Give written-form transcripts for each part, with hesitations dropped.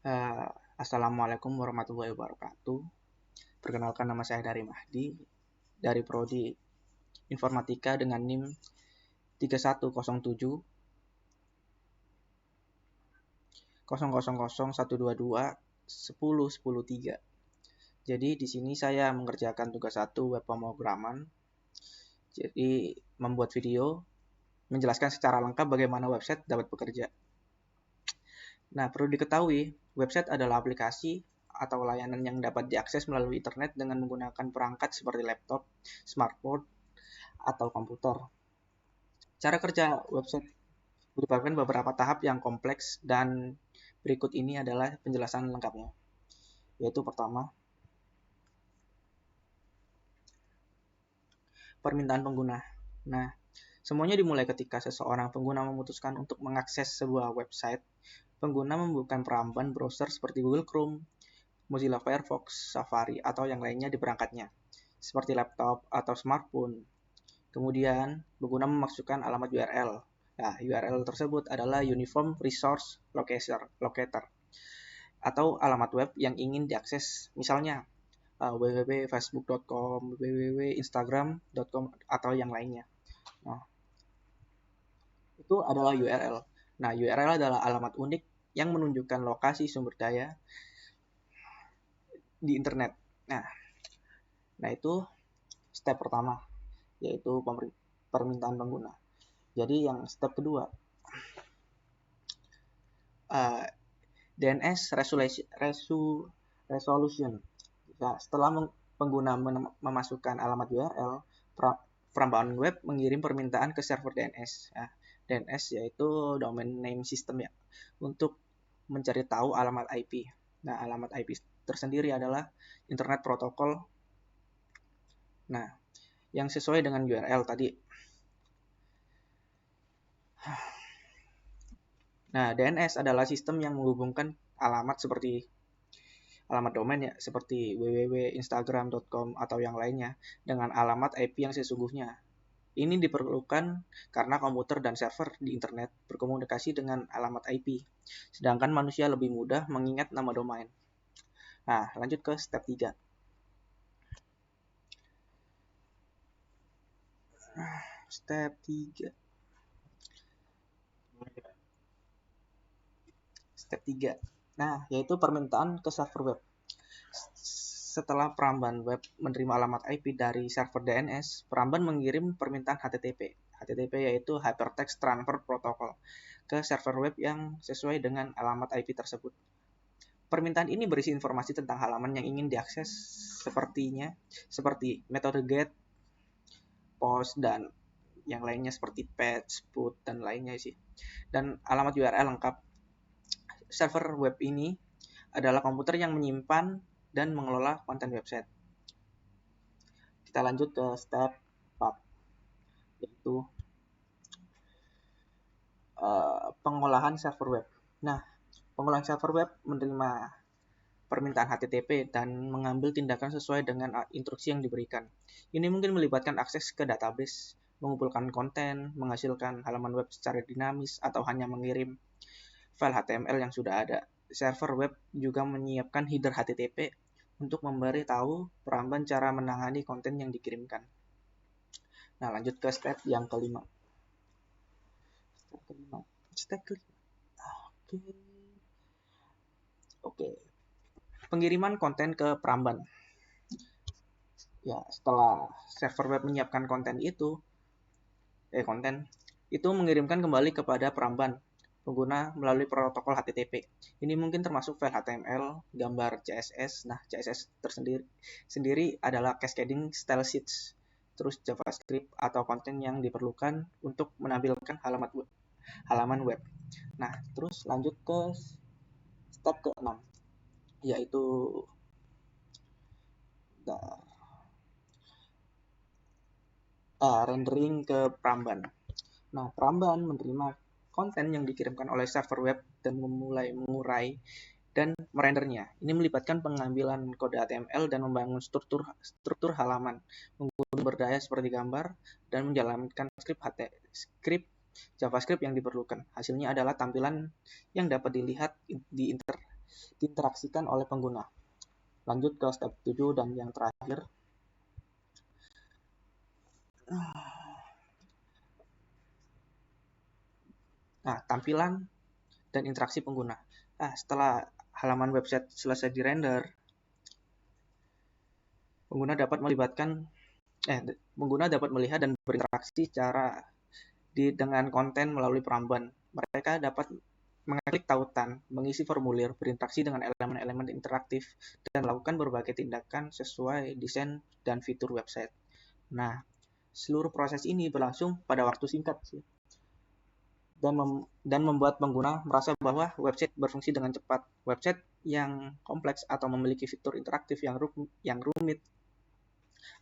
Eh, Assalamualaikum warahmatullahi wabarakatuh. Perkenalkan, nama saya Dari Mahdi dari Prodi Informatika dengan NIM 3107 122 10 Jadi di sini saya mengerjakan tugas 1 web pemrograman. Jadi membuat video menjelaskan secara lengkap bagaimana website dapat bekerja. Nah, perlu diketahui, website adalah aplikasi atau layanan yang dapat diakses melalui internet dengan menggunakan perangkat seperti laptop, smartphone, atau komputer. Cara kerja website melibatkan beberapa tahap yang kompleks dan berikut ini adalah penjelasan lengkapnya. Yaitu pertama, permintaan pengguna. Nah, semuanya dimulai ketika seseorang pengguna memutuskan untuk mengakses sebuah website. Pengguna membuka peramban browser seperti Google Chrome, Mozilla Firefox, Safari, atau yang lainnya di perangkatnya, seperti laptop atau smartphone. Kemudian, pengguna memasukkan alamat URL. Nah, URL tersebut adalah Uniform Resource Locator atau alamat web yang ingin diakses, misalnya www.facebook.com, www.instagram.com, atau yang lainnya. Nah, itu adalah URL. Nah, URL adalah alamat unik yang menunjukkan lokasi sumber daya di internet. Nah itu step pertama, yaitu permintaan pengguna. Jadi yang step kedua, DNS resolution. Nah, setelah pengguna memasukkan alamat URL, perambahan web mengirim permintaan ke server DNS. Nah, DNS yaitu Domain Name System ya, untuk mencari tahu alamat IP. Nah, alamat IP tersendiri adalah Internet Protocol. Nah, yang sesuai dengan URL tadi. Nah, DNS adalah sistem yang menghubungkan alamat seperti alamat domain ya, seperti www.instagram.com atau yang lainnya dengan alamat IP yang sesungguhnya. Ini diperlukan karena komputer dan server di internet berkomunikasi dengan alamat IP, sedangkan manusia lebih mudah mengingat nama domain. Nah, lanjut ke step 3. Step 3. Step 3. Nah, yaitu permintaan ke server web. Setelah peramban web menerima alamat IP dari server DNS, peramban mengirim permintaan HTTP. HTTP yaitu Hypertext Transfer Protocol ke server web yang sesuai dengan alamat IP tersebut. Permintaan ini berisi informasi tentang halaman yang ingin diakses seperti metode get, post, dan yang lainnya seperti patch, put, dan lainnya sih. Dan alamat URL lengkap. Server web ini adalah komputer yang menyimpan dan mengelola konten website. Kita lanjut ke step 4, yaitu pengolahan server web. Nah, pengolahan server web menerima permintaan HTTP dan mengambil tindakan sesuai dengan instruksi yang diberikan. Ini mungkin melibatkan akses ke database, mengumpulkan konten, menghasilkan halaman web secara dinamis, atau hanya mengirim file HTML yang sudah ada. Server web juga menyiapkan header HTTP untuk memberi tahu peramban cara menangani konten yang dikirimkan. Nah, lanjut ke step yang kelima. Step kelima. Oke. Pengiriman konten ke peramban. Ya, setelah server web menyiapkan konten itu mengirimkan kembali kepada peramban pengguna melalui protokol HTTP. Ini mungkin termasuk file HTML, gambar CSS. Nah, CSS sendiri adalah cascading style sheets, terus JavaScript atau konten yang diperlukan untuk menampilkan halaman web. Nah, terus lanjut ke step ke-6, yaitu rendering ke peramban. Nah, peramban menerima konten yang dikirimkan oleh server web dan memulai mengurai dan merendernya. Ini melibatkan pengambilan kode HTML dan membangun struktur halaman, menggunakan berdaya seperti gambar, dan menjalankan skrip JavaScript yang diperlukan. Hasilnya adalah tampilan yang dapat dilihat di diinteraksikan oleh pengguna. Lanjut ke step 7 dan yang terakhir. Nah, tampilan dan interaksi pengguna. Nah, setelah halaman website selesai dirender, pengguna dapat melihat dan berinteraksi dengan konten melalui Pramban. Mereka dapat mengeklik tautan, mengisi formulir, berinteraksi dengan elemen-elemen interaktif, dan melakukan berbagai tindakan sesuai desain dan fitur website. Nah, seluruh proses ini berlangsung pada waktu singkat sih. Dan membuat pengguna merasa bahwa website berfungsi dengan cepat. Website yang kompleks atau memiliki fitur interaktif yang rumit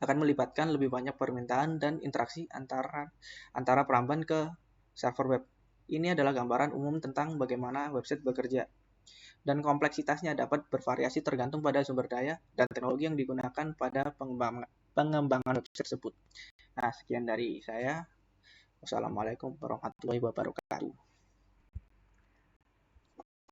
akan melibatkan lebih banyak permintaan dan interaksi antara Pramban ke server web. Ini adalah gambaran umum tentang bagaimana website bekerja. Dan kompleksitasnya dapat bervariasi tergantung pada sumber daya dan teknologi yang digunakan pada pengembangan website tersebut. Nah, sekian dari saya. Wassalamualaikum warahmatullahi wabarakatuh.